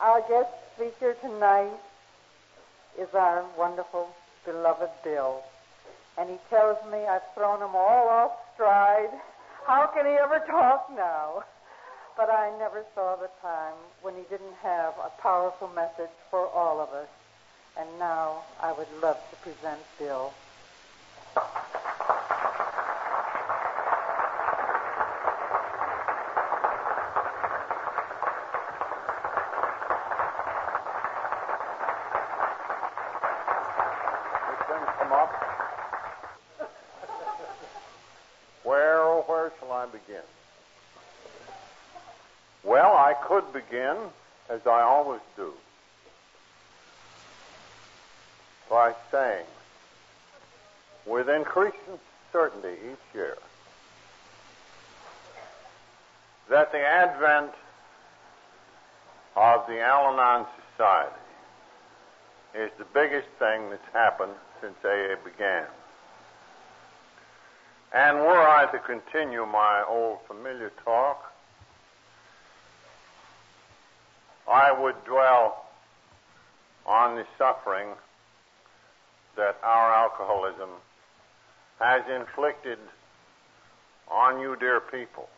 Our guest speaker tonight is our wonderful, beloved Bill. And he tells me I've thrown him all off stride. How can he ever talk now? But I never saw the time when he didn't have a powerful message for all of us. And now I would love to present Bill. Where shall I begin? Well, I could begin, as I always do, by saying, with increasing certainty each year, that the advent of the Al-Anon Society is the biggest thing that's happened since AA began. And were I to continue my old familiar talk, I would dwell on the suffering that our alcoholism has inflicted on you, dear people,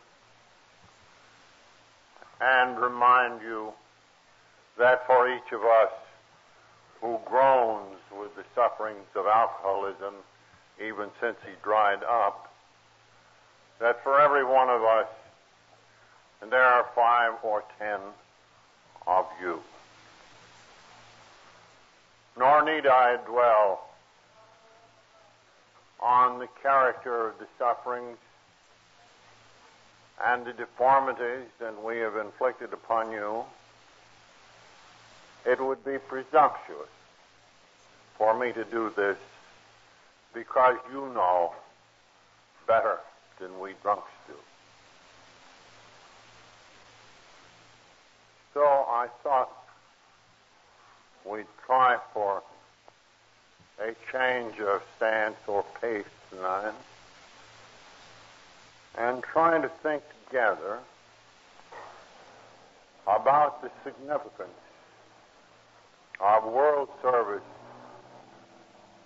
and remind you that for each of us who groans with the sufferings of alcoholism, even since he dried up, that for every one of us, and there are 5 or 10 of you. Nor need I dwell on the character of the sufferings and the deformities that we have inflicted upon you. It would be presumptuous for me to do this, because you know better than we drunks do. So I thought we'd try for a change of stance or pace tonight and try to think together about the significance of world service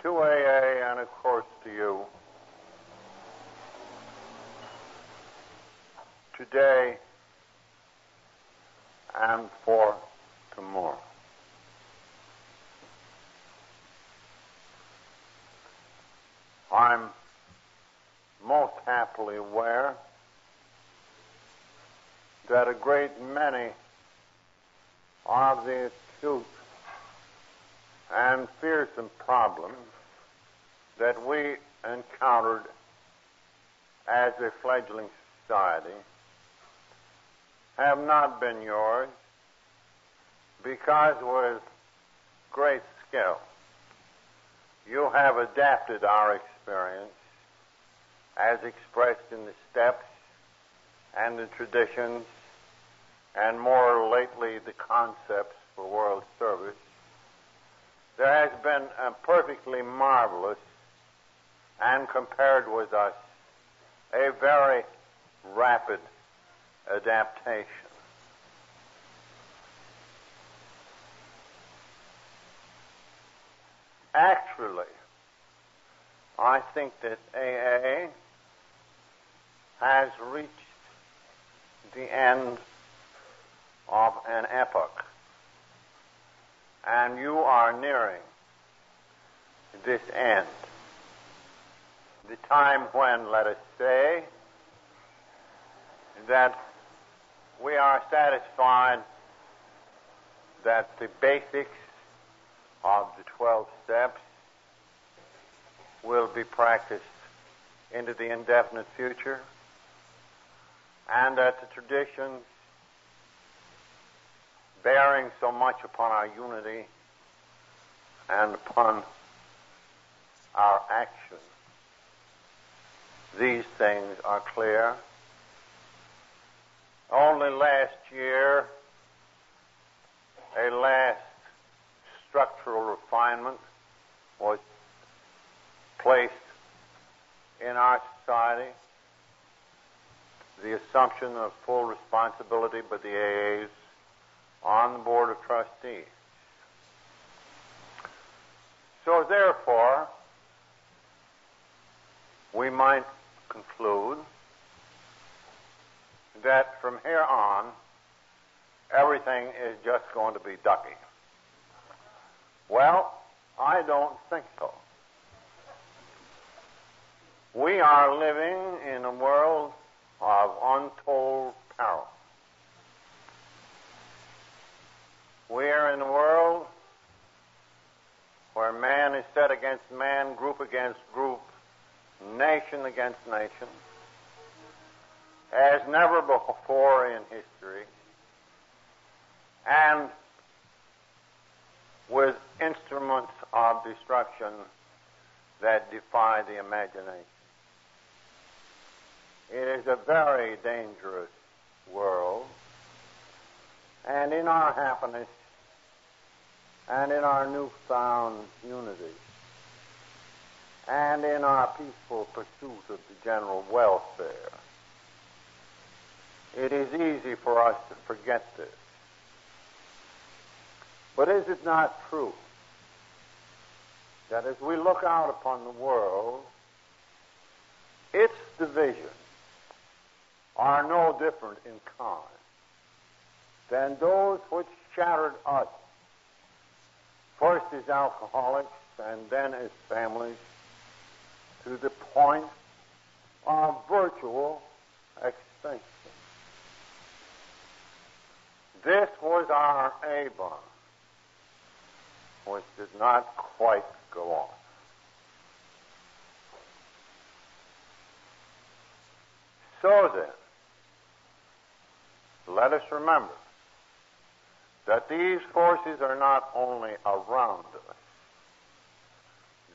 to AA and, of course, to you today and for tomorrow. I'm most happily aware that a great many of the acute and fearsome problems that we encountered as a fledgling society have not been yours, because with great skill you have adapted our experience as expressed in the steps and the traditions and more lately the concepts for world service. There has been a perfectly marvelous and, compared with us, a very rapid adaptation. Actually, I think that AA has reached the end of an epoch, and you are nearing this end. The time when, let us say, that we are satisfied that the basics of the 12 steps will be practiced into the indefinite future, and that the traditions bearing so much upon our unity and upon our action, these things are clear. Only last year, a last structural refinement was placed in our society, the assumption of full responsibility by the AAs on the Board of Trustees. So therefore, we might conclude that from here on, everything is just going to be ducky. Well, I don't think so. We are living in a world of untold peril. We are in a world where man is set against man, group against group, nation against nation, as never before in history, and with instruments of destruction that defy the imagination. It is a very dangerous world, and in our happiness and in our newfound unity and in our peaceful pursuit of the general welfare, it is easy for us to forget this. But is it not true that as we look out upon the world, its divisions are no different in kind than those which shattered us, first as alcoholics and then as families, to the point of virtual extinction? This was our A-bomb, which did not quite go on. So then, let us remember that these forces are not only around us,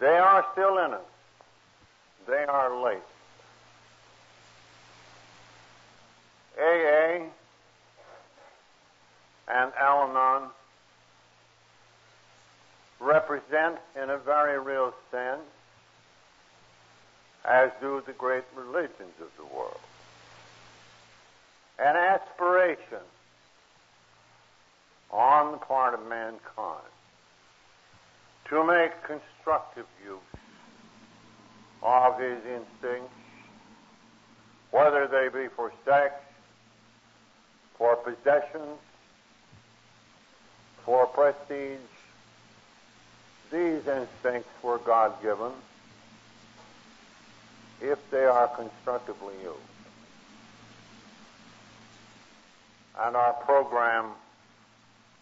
they are still in us. They are latent. AA and Al-Anon represent, in a very real sense, as do the great religions of the world, an aspiration on the part of mankind to make constructive use of his instincts, whether they be for sex, for possessions, for prestige. These instincts were God-given if they are constructively used. And our program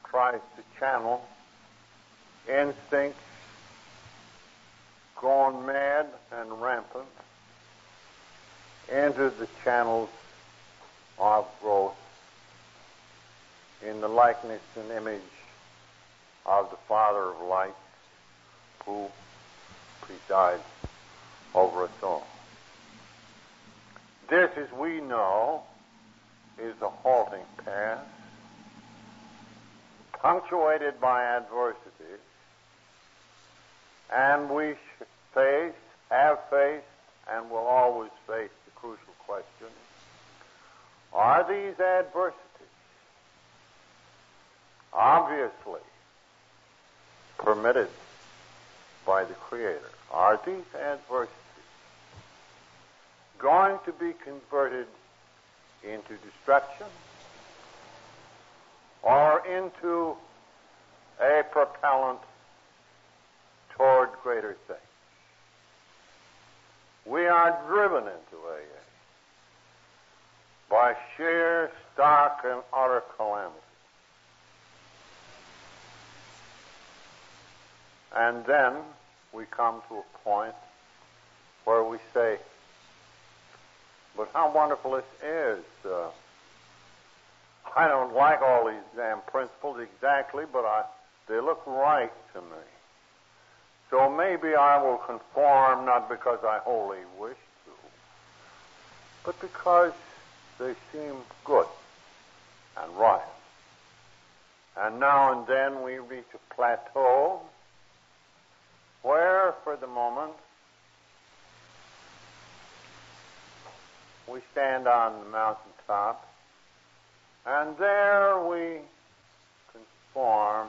tries to channel instincts gone mad and rampant into the channels of growth in the likeness and image of the Father of light who presides over us all. This, as we know, is a halting path, punctuated by adversities, and we face, have faced, and will always face the crucial question: are these adversities obviously permitted by the Creator? Are these adversities going to be converted into destruction or into a propellant toward greater things? We are driven into AA by sheer, stark, and utter calamity. And then we come to a point where we say, but how wonderful this is. I don't like all these damn principles exactly, but they look right to me. So maybe I will conform, not because I wholly wish to, but because they seem good and right. And now and then we reach a plateau where, for the moment, we stand on the mountaintop, and there we transform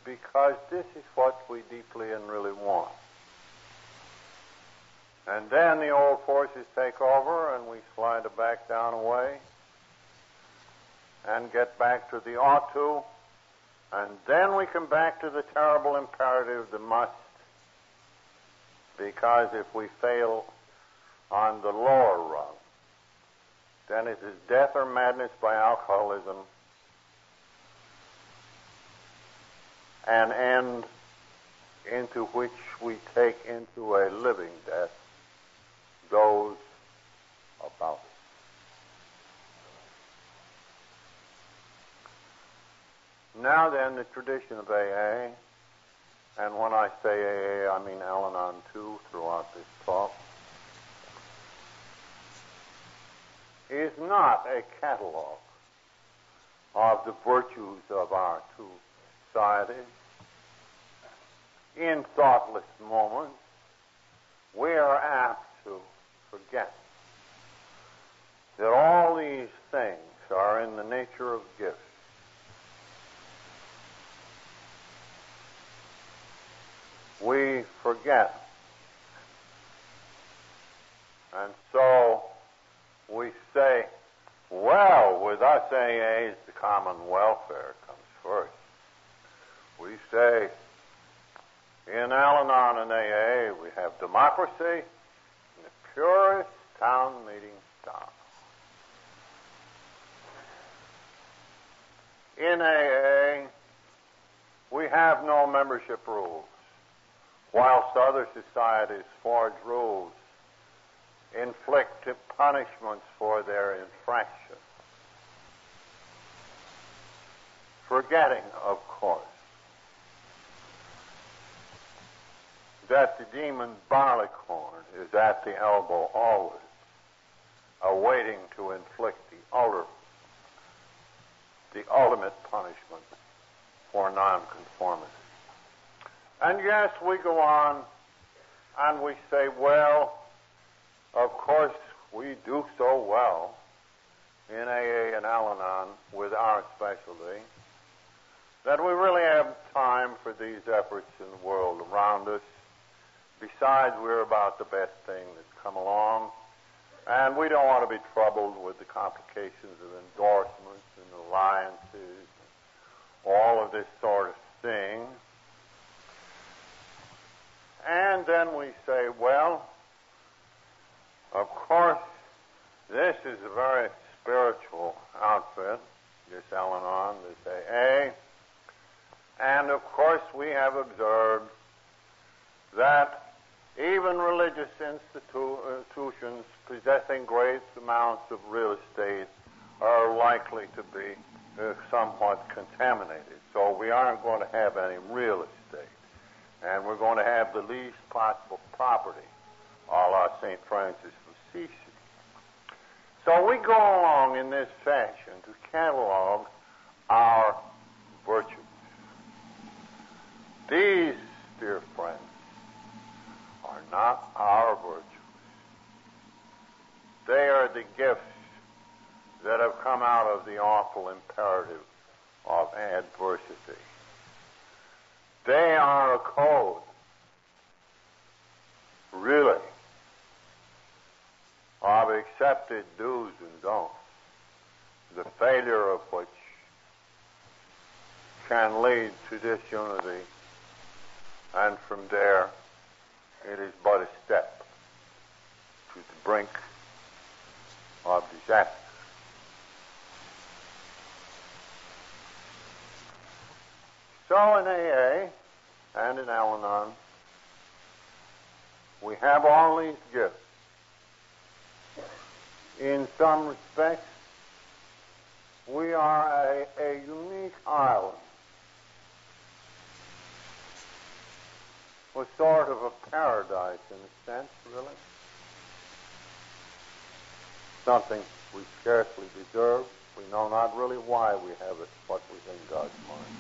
because this is what we deeply and really want. And then the old forces take over and we slide it back down away and get back to the ought to, and then we come back to the terrible imperative, the must, because if we fail on the lower rung, then it is death or madness by alcoholism, an end into which we take into a living death those about us. Now then, the tradition of AA, and when I say AA, I mean Al-Anon too throughout this talk, is not a catalog of the virtues of our two societies. In thoughtless moments, we are apt to forget that all these things are in the nature of gifts. We forget. And so we say, well, with us AAs, the common welfare comes first. We say, in Al-Anon and AA, we have democracy in the purest town meeting style. In AA, we have no membership rules, whilst other societies forge rules, inflict punishments for their infraction. Forgetting, of course, that the demon barleycorn is at the elbow always, awaiting to inflict the ultimate punishment for nonconformity. And yes, we go on and we say, well, of course, we do so well in AA and Al-Anon with our specialty that we really have time for these efforts in the world around us. Besides, we're about the best thing that's come along, and we don't want to be troubled with the complications of endorsements and alliances and all of this sort of thing. And then we say, well, of course, this is a very spiritual outfit, this Al-Anon, this AA, and of course we have observed that even religious institutions possessing great amounts of real estate are likely to be somewhat contaminated. So we aren't going to have any real estate. And we're going to have the least possible property, a la St. Francis of Assisi. So we go along in this fashion to catalog our virtues. These, dear friends, are not our virtues. They are the gifts that have come out of the awful imperative of adversity. They are a code, really, of accepted do's and don'ts, the failure of which can lead to disunity, and from there it is but a step to the brink of disaster. So in AA and in Al-Anon, we have all these gifts. In some respects, we are a unique island, a sort of a paradise in a sense, really. Something we scarcely deserve. We know not really why we have it, what was in God's mind.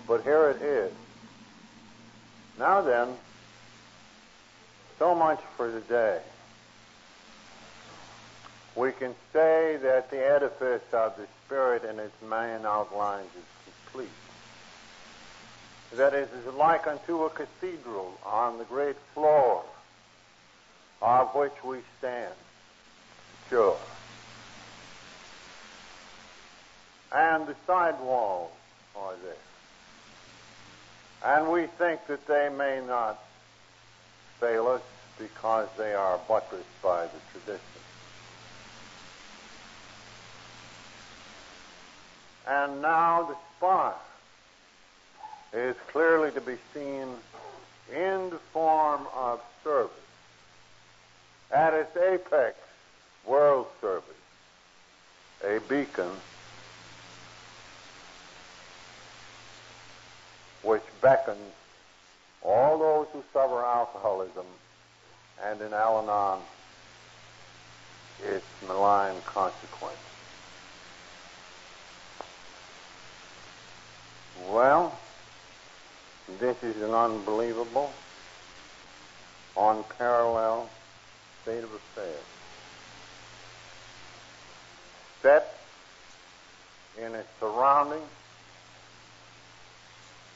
But here it is. Now then, so much for today. we can say that the edifice of the Spirit in its main outlines is complete. That it is like unto a cathedral on the great floor of which we stand secure. And the side walls are there. And we think that they may not fail us because they are buttressed by the tradition. And now the spire is clearly to be seen in the form of service. At its apex, world service, a beacon which beckons all those who suffer alcoholism and in Al-Anon its malign consequence. Well, this is an unbelievable, unparalleled state of affairs. Set in its surroundings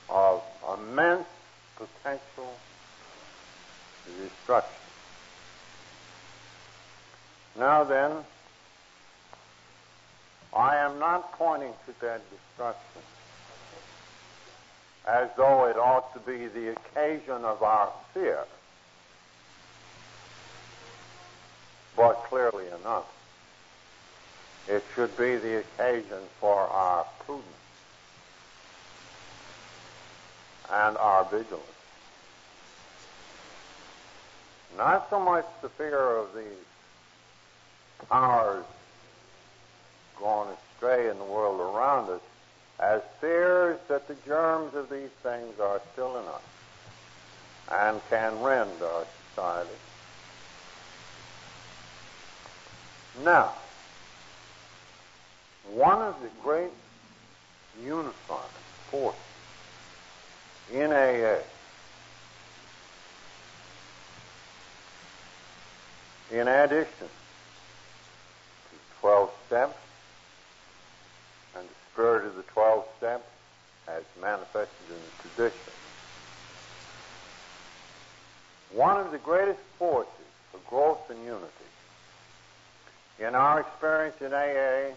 of immense potential destruction. Now then, I am not pointing to that destruction as though it ought to be the occasion of our fear, but clearly enough, it should be the occasion for our prudence and our vigilance. Not so much the fear of these powers going astray in the world around us, as fears that the germs of these things are still in us and can rend our society. Now, one of the great unifying forces in AA in addition to 12 steps and the spirit of the 12 steps as manifested in the tradition, one of the greatest forces for growth and unity in our experience in AA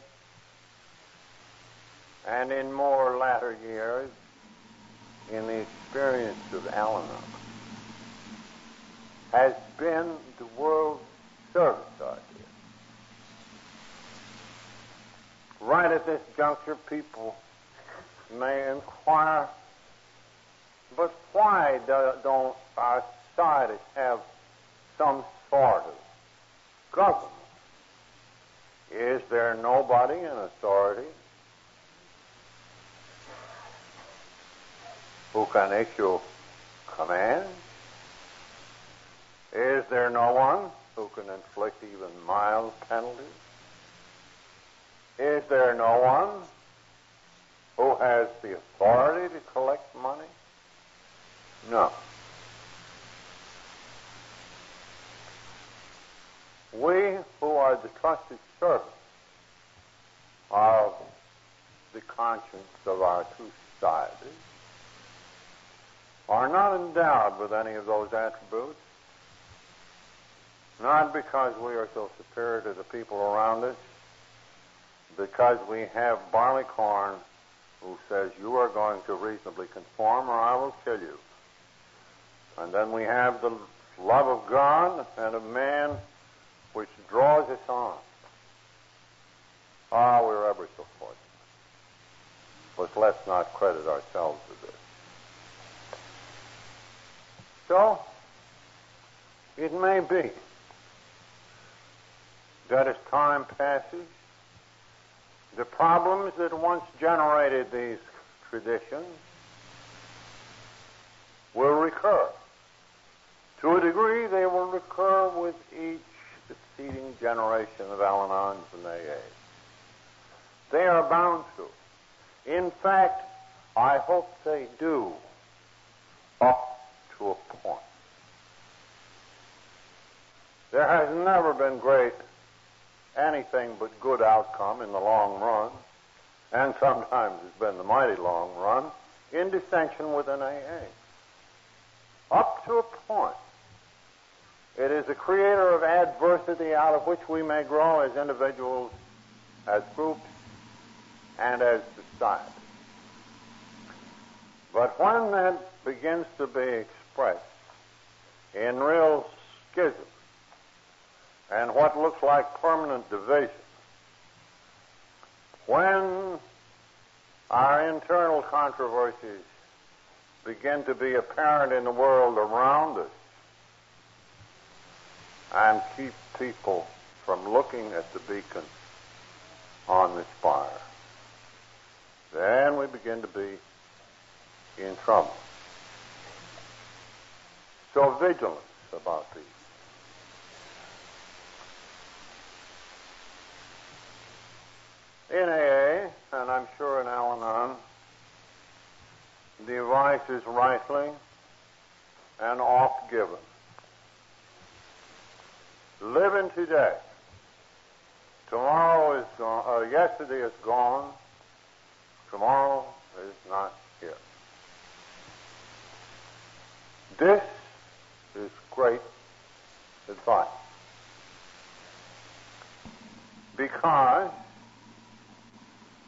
and in more latter years in the experience of Al-Anon has been the world service idea. Right at this juncture, people may inquire, but why don't our societies have some sort of government? Is there nobody in authority who can issue commands? Is there no one who can inflict even mild penalties? Is there no one who has the authority to collect money? No. We who are the trusted servants of the conscience of our two societies are not endowed with any of those attributes, not because we are so superior to the people around us, because we have Barleycorn who says, you are going to reasonably conform or I will kill you. And then we have the love of God and of man which draws us on. We're ever so fortunate. But let's not credit ourselves with this. So, it may be that as time passes, the problems that once generated these traditions will recur. To a degree, they will recur with each succeeding generation of Al-Anons and AAs. They are bound to. In fact, I hope they do up to a point. There has never been great anything but good outcome in the long run, and sometimes it's been the mighty long run, in dissension with an AA. Up to a point, it is a creator of adversity out of which we may grow as individuals, as groups, and as society. But when that begins to be expressed in real schism and what looks like permanent division, when our internal controversies begin to be apparent in the world around us and keep people from looking at the beacon on the spire, then we begin to be in trouble. So vigilance about these. In AA, and I'm sure in Al-Anon, the advice is rightly and oft given. Live in today. Tomorrow is gone. Yesterday is gone. Tomorrow is not here. This is great advice. Because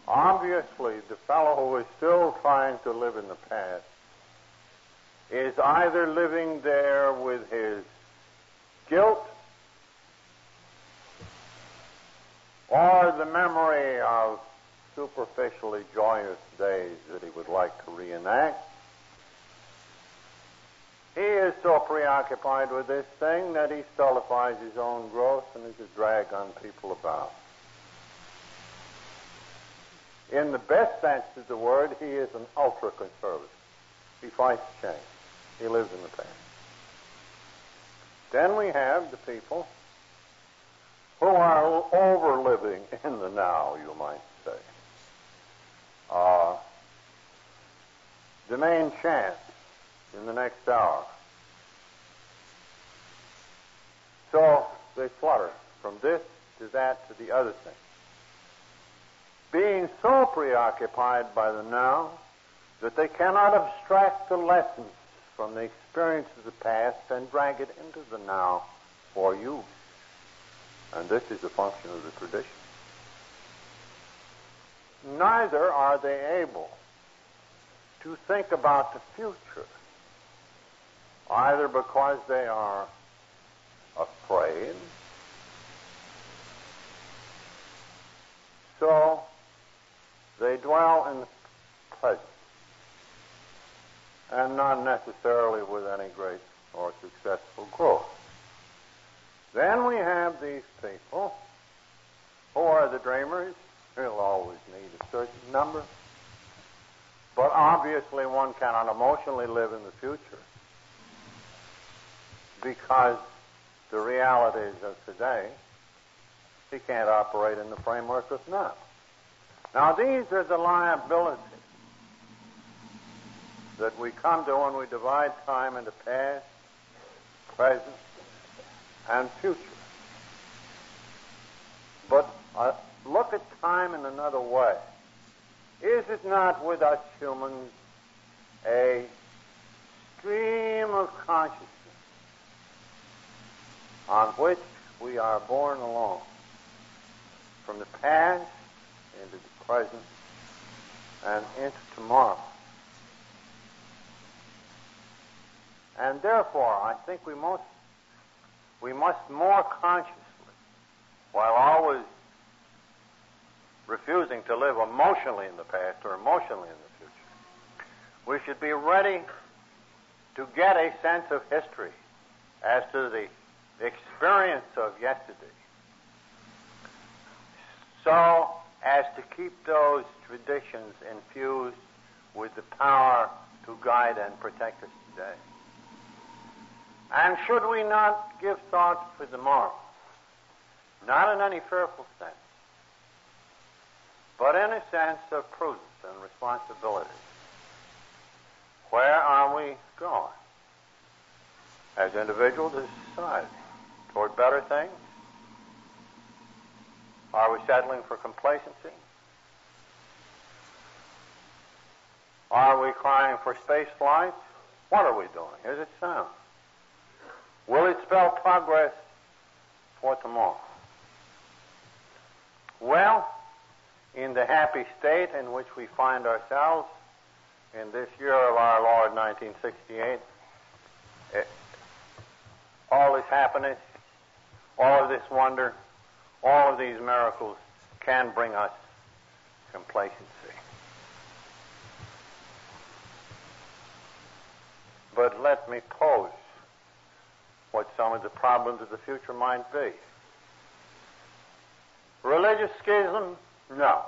obviously the fellow who is still trying to live in the past is either living there with his guilt or the memory of superficially joyous days that he would like to reenact. He is so preoccupied with this thing that he stultifies his own growth and is a drag on people about. In the best sense of the word, he is an ultra-conservative. He fights change. He lives in the past. Then we have the people who are over-living in the now, you might say. The main chance in the next hour. So they flutter from this to that to the other thing. Being so preoccupied by the now that they cannot abstract the lessons from the experience of the past and drag it into the now for use. And this is a function of the tradition. Neither are they able to think about the future, either because they are afraid, so they dwell in the present, and not necessarily with any great or successful growth. Then we have these people who are the dreamers. They'll always need a certain number. But obviously one cannot emotionally live in the future because the realities of today, he can't operate in the framework of now. Now these are the liabilities that we come to when we divide time into past, present, and future. But look at time in another way. Is it not with us humans a stream of consciousness on which we are borne along from the past into the present and into tomorrow? And therefore, I think we must more consciously, while always refusing to live emotionally in the past or emotionally in the future, we should be ready to get a sense of history as to the experience of yesterday, so as to keep those traditions infused with the power to guide and protect us today. And should we not give thought for the morrow, not in any fearful sense, but in a sense of prudence and responsibility? Where are we going as individuals, as society? Toward better things? Are we settling for complacency? Are we crying for space flight? What are we doing? Here's it sound. Will it spell progress for tomorrow? Well, in the happy state in which we find ourselves in this year of our Lord, 1968, all this happiness, all of this wonder, all of these miracles can bring us complacency. But let me pose what some of the problems of the future might be. Religious schism? No.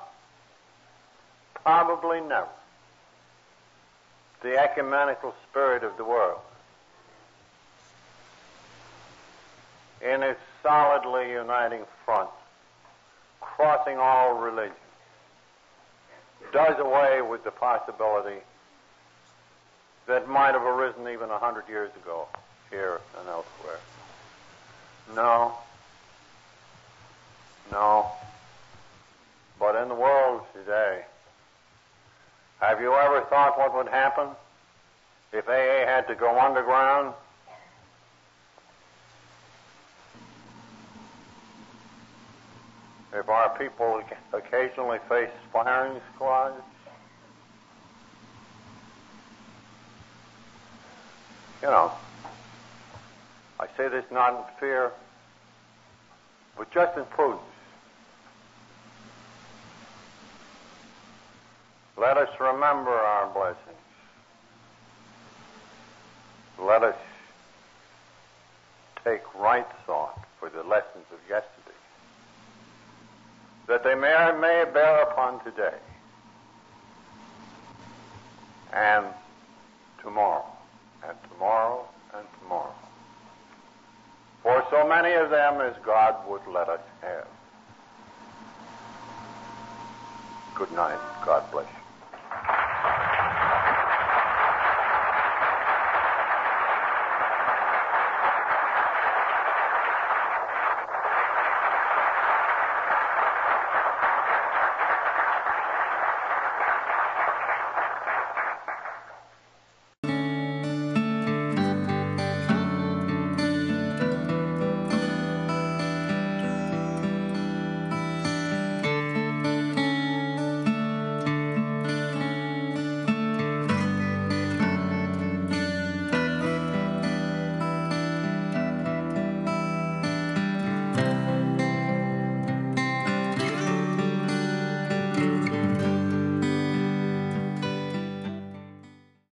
Probably never. The ecumenical spirit of the world, in its solidly uniting front, crossing all religions, does away with the possibility that might have arisen even 100 years ago here and elsewhere. No. But in the world today, have you ever thought what would happen if AA had to go underground? If our people occasionally face firing squads? I say this not in fear, but just in prudence. Let us remember our blessings. Let us take right thought for the lessons of yesterday, that they may bear upon today and tomorrow, and tomorrow, and tomorrow. For so many of them as God would let us have. Good night. God bless you.